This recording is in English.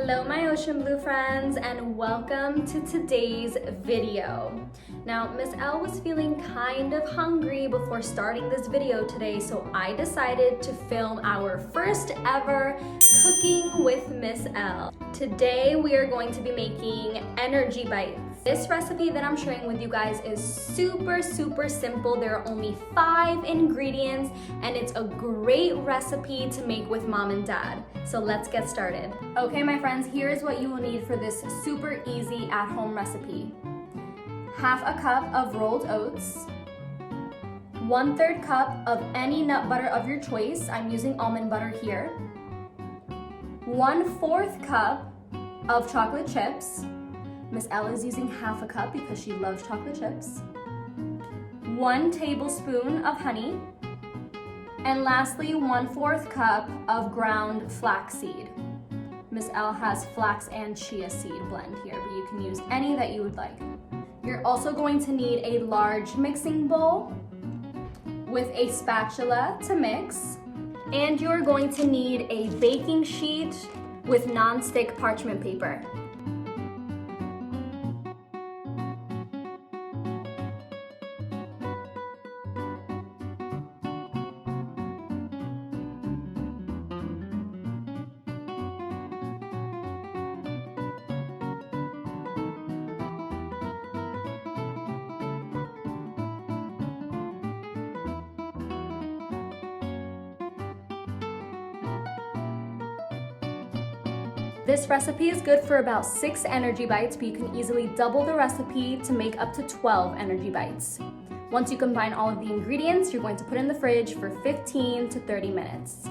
Hello my ocean blue friends, and welcome to today's video. Now Miss Elle was feeling kind of hungry before starting this video today, so I decided to film our first ever cooking with Miss Elle. Today we are going to be making energy bites. This recipe that I'm sharing with you guys is super simple. There are only 5 ingredients and it's a great recipe to make with mom and dad. So let's get started. Okay my friends, here's what you will need for this super easy at-home recipe. Half a cup of rolled oats, 1/3 cup of any nut butter of your choice. I'm using almond butter here. 1/4 cup of chocolate chips. Miss Elle is using half a cup because she loves chocolate chips. 1 tablespoon of honey. And lastly, 1/4 cup of ground flaxseed. Miss Elle has flax and chia seed blend here, but you can use any that you would like. You're also going to need a large mixing bowl with a spatula to mix. And you're going to need a baking sheet with non-stick parchment paper. This recipe is good for about 6 energy bites, but you can easily double the recipe to make up to 12 energy bites. Once you combine all of the ingredients, you're going to put in the fridge for 15 to 30 minutes.